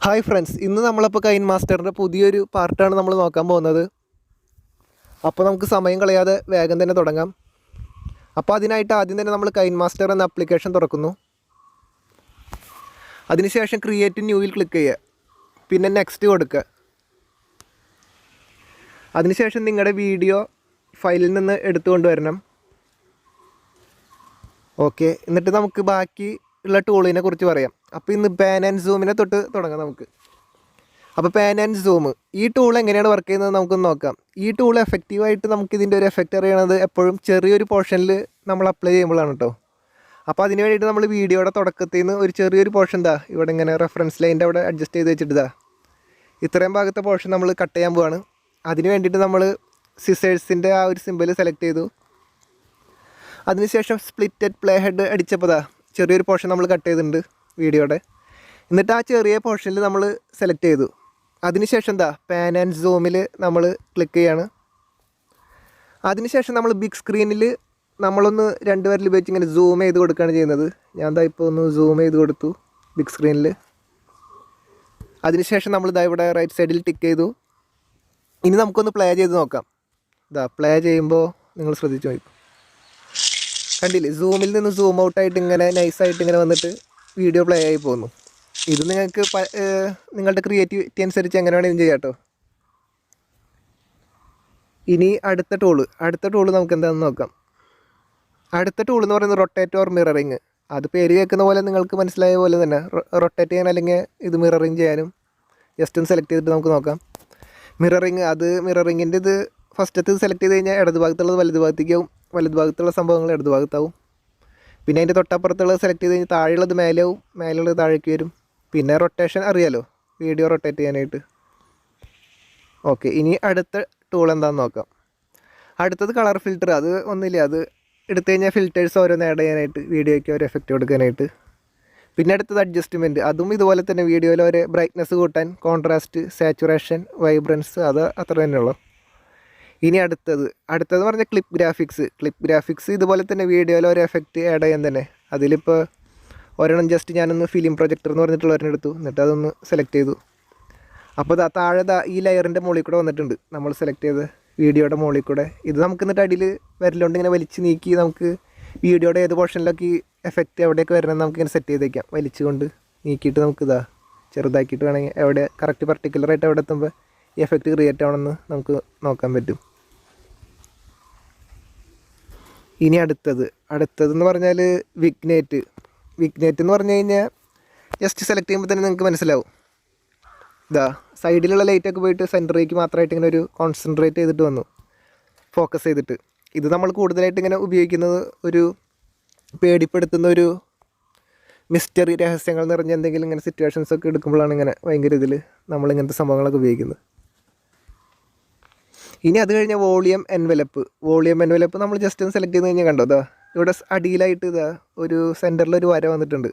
Hi friends, ഇന്ന് നമ്മളപ്പോൾ കൈൻമാസ്റ്ററിൻ്റെ പുതിയൊരു പാർട്ടാണ് നമ്മൾ നോക്കാൻ പോകുന്നത്. അപ്പോൾ നമുക്ക് സമയം കളയാതെ വേഗം തന്നെ തുടങ്ങാം. അപ്പോൾ അതിനായിട്ട് ആദ്യം തന്നെ നമ്മൾ കൈൻമാസ്റ്റർ എന്ന ആപ്ലിക്കേഷൻ തുറക്കുന്നു. അതിനുശേഷം ക്രിയേറ്റ് ന്യൂവിൽ ക്ലിക്ക് ചെയ്യുക, പിന്നെ നെക്സ്റ്റ് കൊടുക്കുക. അതിനുശേഷം നിങ്ങളുടെ വീഡിയോ ഫയലിൽ നിന്ന് എടുത്തുകൊണ്ട് വരണം. ഓക്കെ, എന്നിട്ട് നമുക്ക് ബാക്കി ഉള്ള ടൂളിനെ കുറിച്ച് പറയാം. അപ്പോൾ ഇന്ന് പാൻ ആൻഡ് സൂമിനെ തൊട്ട് തുടങ്ങാം നമുക്ക്. അപ്പോൾ പാൻ ആൻഡ് സൂം ഈ ടൂൾ എങ്ങനെയാണ് വർക്ക് ചെയ്യുന്നത് നമുക്കൊന്ന് നോക്കാം. ഈ ടൂൾ എഫക്റ്റീവായിട്ട് നമുക്കിതിൻ്റെ ഒരു എഫക്റ്റ് അറിയണത് എപ്പോഴും ചെറിയൊരു പോർഷനിൽ നമ്മൾ അപ്ലൈ ചെയ്യുമ്പോഴാണ് കേട്ടോ. അപ്പോൾ അതിന് വേണ്ടിയിട്ട് നമ്മൾ വീഡിയോയുടെ തുടക്കത്തിൽ നിന്ന് ഒരു ചെറിയൊരു പോർഷൻ ഇവിടെ ഇങ്ങനെ റെഫറൻസ് ലൈൻ്റെ അവിടെ അഡ്ജസ്റ്റ് ചെയ്ത് വെച്ചിട്ട് ഇത്രയും ഭാഗത്തെ പോർഷൻ നമ്മൾ കട്ട് ചെയ്യാൻ പോവാണ്. അതിന് വേണ്ടിയിട്ട് നമ്മൾ സിസേഴ്സിൻ്റെ ആ ഒരു സിമ്പിൾ സെലക്ട് ചെയ്തു. അതിനുശേഷം സ്പ്ലിറ്റഡ് പ്ലേ ഹെഡ് അടിച്ചപ്പോൾ ചെറിയൊരു പോർഷൻ നമ്മൾ കട്ട് ചെയ്തിട്ടുണ്ട് വീഡിയോയുടെ. എന്നിട്ട് ആ ചെറിയ പോർഷനിൽ നമ്മൾ സെലക്ട് ചെയ്തു. അതിനുശേഷം പാൻ ആൻഡ് സൂമിൽ നമ്മൾ ക്ലിക്ക് ചെയ്യാണ്. അതിനുശേഷം നമ്മൾ ബിഗ് സ്ക്രീനിൽ നമ്മളൊന്ന് രണ്ട് വിരൽ ഉപയോഗിച്ച് ഇങ്ങനെ സൂം ചെയ്ത് കൊടുക്കുകയാണ് ചെയ്യുന്നത്. ഞാൻ ഇപ്പോൾ ഒന്ന് സൂം ചെയ്ത് കൊടുത്തു ബിഗ് സ്ക്രീനിൽ. അതിനുശേഷം നമ്മൾ ഇവിടെ റൈറ്റ് സൈഡിൽ ടിക്ക് ചെയ്തു. ഇനി നമുക്കൊന്ന് പ്ലേ ചെയ്ത് നോക്കാം. പ്ലേ ചെയ്യുമ്പോൾ നിങ്ങൾ ശ്രദ്ധിച്ചു നോക്കും, കണ്ടില്ലേ, സൂമിൽ നിന്ന് സൂം ഔട്ടായിട്ട് ഇങ്ങനെ നൈസായിട്ട് ഇങ്ങനെ വന്നിട്ട് വീഡിയോ പ്ലേ ആയി പോകുന്നു. ഇത് നിങ്ങൾക്ക് നിങ്ങളുടെ ക്രിയേറ്റിവിറ്റി അനുസരിച്ച് എങ്ങനെ വേണമെങ്കിലും ചെയ്യാം കേട്ടോ. ഇനി അടുത്ത ടൂള് നമുക്ക് എന്താണെന്ന് നോക്കാം. അടുത്ത ടൂൾ എന്ന് പറയുന്നത് റൊട്ടേറ്റ് ഓർ മിററിങ്. അത് പേര് കേൾക്കുന്ന പോലെ നിങ്ങൾക്ക് മനസ്സിലായ പോലെ തന്നെ റൊട്ടേറ്റ് ചെയ്യാൻ അല്ലെങ്കിൽ ഇത് മിററിങ് ചെയ്യാനും ജസ്റ്റ് ഒന്ന് സെലക്ട് ചെയ്തിട്ട് നമുക്ക് നോക്കാം. മിററിങ്ങിൻ്റെ ഇത് ഫസ്റ്റത്തെ സെലക്ട് ചെയ്ത് കഴിഞ്ഞാൽ ഇടത് ഭാഗത്തുള്ളത് വലത് ഭാഗത്തേക്കാവും, വലത് ഭാഗത്തുള്ള സംഭവങ്ങൾ ഇടത് ഭാഗത്താവും. പിന്നെ അതിൻ്റെ തൊട്ടപ്പുറത്തുള്ളത് സെലക്ട് ചെയ്ത് കഴിഞ്ഞാൽ താഴെയുള്ളത് മേലെയാവും, മേലുള്ളത് താഴേക്ക് വരും. പിന്നെ റൊട്ടേഷൻ അറിയാലോ, വീഡിയോ റൊട്ടേറ്റ് ചെയ്യാനായിട്ട്. ഓക്കെ, ഇനി അടുത്ത ടൂൾ എന്താണെന്ന് നോക്കാം. അടുത്തത് കളർ ഫിൽറ്റർ. അത് ഒന്നുമില്ല, അത് എടുത്തു കഴിഞ്ഞാൽ ഫിൽറ്റേഴ്സ് ഓരോന്ന് ആഡ് ചെയ്യാനായിട്ട്, വീഡിയോയ്ക്ക് ഒരു എഫക്റ്റ് കൊടുക്കാനായിട്ട്. പിന്നെ അടുത്തത് അഡ്ജസ്റ്റ്മെൻറ്റ്. അതും ഇതുപോലെ തന്നെ വീഡിയോയിൽ ഒരു ബ്രൈറ്റ്നസ് കൂട്ടാൻ, കോൺട്രാസ്റ്റ്, സാച്ചുറേഷൻ, വൈബ്രൻസ്, അത് അത്ര തന്നെയുള്ളൂ. ഇനി അടുത്തത് പറഞ്ഞാൽ ക്ലിപ്പ് ഗ്രാഫിക്സ് ഇതുപോലെ തന്നെ വീഡിയോയിൽ ഒരു എഫക്റ്റ് ആഡ് ചെയ്യാൻ തന്നെ. അതിലിപ്പോൾ ഒരെണ്ണം ജസ്റ്റ് ഞാനൊന്ന് ഫിലിം പ്രൊജക്ടർ എന്ന് പറഞ്ഞിട്ടുള്ള ഒരെണ്ണം എടുത്തു, എന്നിട്ട് അതൊന്ന് സെലക്ട് ചെയ്തു. അപ്പോൾ താഴെ ഈ ലെയറിൻ്റെ മുകളിൽ കൂടെ വന്നിട്ടുണ്ട്, നമ്മൾ സെലക്ട് ചെയ്ത് വീഡിയോയുടെ മുകളിൽ കൂടെ. ഇത് നമുക്ക് എന്നിട്ട് അടിയിൽ വിരലുകൊണ്ട് ഇങ്ങനെ വലിച്ച് നീക്കി നമുക്ക് വീഡിയോയുടെ ഏത് പോർഷനിലൊക്കെ ഈ എഫക്റ്റ് എവിടെയൊക്കെ വരണം നമുക്കിങ്ങനെ സെറ്റ് ചെയ്ത് വയ്ക്കാം. വലിച്ചുകൊണ്ട് നീക്കിയിട്ട് നമുക്ക് ചെറുതാക്കിയിട്ട് വേണമെങ്കിൽ എവിടെ കറക്റ്റ് പർട്ടിക്കുലറായിട്ട് എവിടെ എത്തുമ്പോൾ ഈ എഫക്റ്റ് ക്രിയേറ്റ് ആവണമെന്ന് നമുക്ക് നോക്കാൻ പറ്റും. ഇനി അടുത്തതെന്ന് പറഞ്ഞാൽ വിഗ്നേറ്റ് എന്ന് പറഞ്ഞു കഴിഞ്ഞാൽ ജസ്റ്റ് സെലക്ട് ചെയ്യുമ്പോൾ തന്നെ നിങ്ങൾക്ക് മനസ്സിലാവും. സൈഡിലുള്ള ലൈറ്റൊക്കെ പോയിട്ട് സെൻറ്ററിലേക്ക് മാത്രമായിട്ട് ഇങ്ങനെ ഒരു കോൺസെൻട്രേറ്റ് ചെയ്തിട്ട് വന്നു, ഫോക്കസ് ചെയ്തിട്ട്. ഇത് നമ്മൾ കൂടുതലായിട്ട് ഇങ്ങനെ ഉപയോഗിക്കുന്നത് ഒരു പേടിപ്പെടുത്തുന്ന ഒരു മിസ്റ്ററി, രഹസ്യങ്ങൾ നിറഞ്ഞ എന്തെങ്കിലും ഇങ്ങനെ സിറ്റുവേഷൻസൊക്കെ എടുക്കുമ്പോഴാണ് ഇങ്ങനെ ഭയങ്കര ഇതിൽ നമ്മളിങ്ങനത്തെ സംഭവങ്ങളൊക്കെ ഉപയോഗിക്കുന്നത്. ഇനി അത് കഴിഞ്ഞാൽ വോളിയം എൻവലപ്പ് നമ്മൾ ജസ്റ്റ് ഒന്ന് സെലക്ട് ചെയ്ത് കഴിഞ്ഞാൽ കണ്ടോ, ഇവിടെ അടിയിലായിട്ട് ഒരു സെൻറ്ററിലൊരു വര വന്നിട്ടുണ്ട്.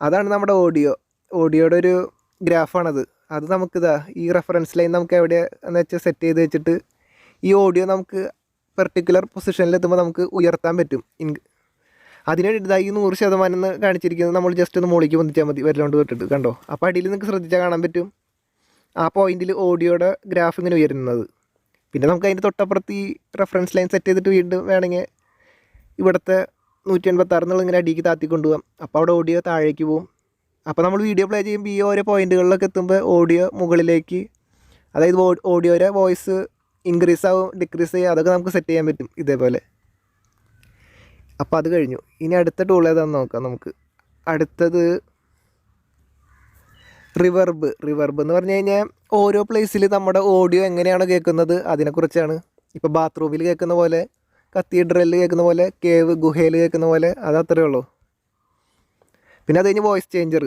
അതാണ് നമ്മുടെ ഓഡിയോയുടെ ഒരു ഗ്രാഫാണത്. അത് നമുക്ക് ഈ റെഫറൻസ് ലൈൻ നമുക്ക് എവിടെ എന്ന് വെച്ചാൽ സെറ്റ് ചെയ്ത് വെച്ചിട്ട് ഈ ഓഡിയോ നമുക്ക് പെർട്ടിക്കുലർ പൊസിഷനിലെത്തുമ്പോൾ നമുക്ക് ഉയർത്താൻ പറ്റും. അതിന് ഈ 100% എന്ന് കാണിച്ചിരിക്കുന്നത് നമ്മൾ ജസ്റ്റ് ഒന്ന് മുകളിലേക്ക് പൊന്തിച്ചാൽ മതി, വരലോണ്ട് തൊട്ടിട്ട് കണ്ടോ. അപ്പോൾ അടിയിൽ നിങ്ങൾക്ക് ശ്രദ്ധിച്ചാൽ കാണാൻ പറ്റും ആ പോയിന്റിൽ ഓഡിയോയുടെ ഗ്രാഫ് ഇങ്ങനെ ഉയരുന്നത്. പിന്നെ നമുക്ക് അതിൻ്റെ തൊട്ടപ്പുറത്ത് ഈ റെഫറൻസ് ലൈൻ സെറ്റ് ചെയ്തിട്ട് വീണ്ടും വേണമെങ്കിൽ ഇവിടുത്തെ 186 എന്നുള്ള ഇങ്ങനെ അടിക്ക് താത്തി കൊണ്ടുപോകാം. അപ്പോൾ അവിടെ ഓഡിയോ താഴേക്ക് പോകും. അപ്പോൾ നമ്മൾ വീഡിയോ പ്ലേ ചെയ്യുമ്പോൾ ഈ ഓരോ പോയിന്റുകളിലൊക്കെ എത്തുമ്പോൾ ഓഡിയോ മുകളിലേക്ക്, അതായത് ഓഡിയോയുടെ വോയിസ് ഇൻക്രീസ് ആവും, ഡിക്രീസ് ചെയ്യുക, അതൊക്കെ നമുക്ക് സെറ്റ് ചെയ്യാൻ പറ്റും ഇതേപോലെ. അപ്പോൾ അത് കഴിഞ്ഞു. ഇനി അടുത്ത ടൂൾ ഏതാണെന്ന് നോക്കാം നമുക്ക്. അടുത്തത് റിവർബ് എന്ന് പറഞ്ഞു കഴിഞ്ഞാൽ ഓരോ പ്ലേസിൽ നമ്മുടെ ഓഡിയോ എങ്ങനെയാണ് കേൾക്കുന്നത് അതിനെക്കുറിച്ചാണ്. ഇപ്പോൾ ബാത്റൂമിൽ കേൾക്കുന്ന പോലെ, കത്തീഡ്രലിൽ കേൾക്കുന്ന പോലെ, ഗുഹയിൽ കേൾക്കുന്ന പോലെ, അത് അത്രയേ ഉള്ളൂ. പിന്നെ അത് കഴിഞ്ഞ് വോയിസ് ചേഞ്ചർ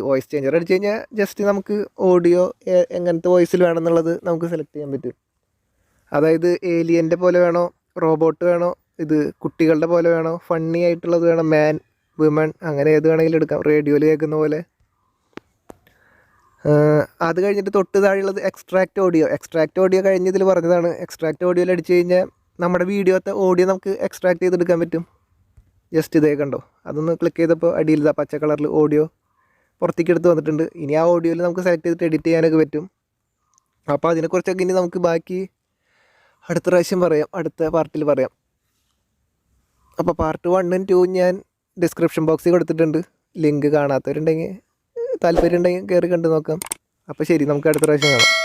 അടിച്ചു കഴിഞ്ഞാൽ ജസ്റ്റ് നമുക്ക് ഓഡിയോ എങ്ങനത്തെ വോയിസിൽ വേണമെന്നുള്ളത് നമുക്ക് സെലക്ട് ചെയ്യാൻ പറ്റും. അതായത് ഏലിയൻ്റെ പോലെ വേണോ, റോബോട്ട് വേണോ, ഇത് കുട്ടികളുടെ പോലെ വേണോ, ഫണ്ണി ആയിട്ടുള്ളത് വേണം, മാൻ, വിമൺ, അങ്ങനെ ഏത് വേണമെങ്കിലും എടുക്കാം, റേഡിയോയിൽ കേൾക്കുന്ന പോലെ. അത് കഴിഞ്ഞിട്ട് തൊട്ട് താഴെയുള്ളത് എക്സ്ട്രാക്റ്റ് ഓഡിയോ കഴിഞ്ഞ് ഇതിൽ പറഞ്ഞതാണ്. എക്സ്ട്രാക്റ്റ് ഓഡിയോയിൽ അടിച്ചു കഴിഞ്ഞാൽ നമ്മുടെ വീഡിയോത്തെ ഓഡിയോ നമുക്ക് എക്സ്ട്രാക്റ്റ് ചെയ്തെടുക്കാൻ പറ്റും. ജസ്റ്റ് ഇതേ കണ്ടോ, അതൊന്ന് ക്ലിക്ക് ചെയ്തപ്പോൾ അടിയിൽ പച്ച കളറിൽ ഓഡിയോ പുറത്തേക്ക് എടുത്ത് വന്നിട്ടുണ്ട്. ഇനി ആ ഓഡിയോയിൽ നമുക്ക് സെലക്ട് ചെയ്തിട്ട് എഡിറ്റ് ചെയ്യാനൊക്കെ പറ്റും. അപ്പോൾ അതിനെക്കുറിച്ചൊക്കെ ഇനി നമുക്ക് ബാക്കി അടുത്ത പ്രാവശ്യം പറയാം, അടുത്ത പാർട്ടിൽ പറയാം. അപ്പോൾ പാർട്ട് 1ഉം 2ഉം ഞാൻ ഡിസ്ക്രിപ്ഷൻ ബോക്സിൽ കൊടുത്തിട്ടുണ്ട്. ലിങ്ക് കാണാത്തവരുണ്ടെങ്കിൽ താല്പര്യം ഉണ്ടെങ്കിൽ കയറി കണ്ടു നോക്കാം. അപ്പോൾ ശരി, നമുക്ക് അടുത്ത പ്രാവശ്യം കാണാം.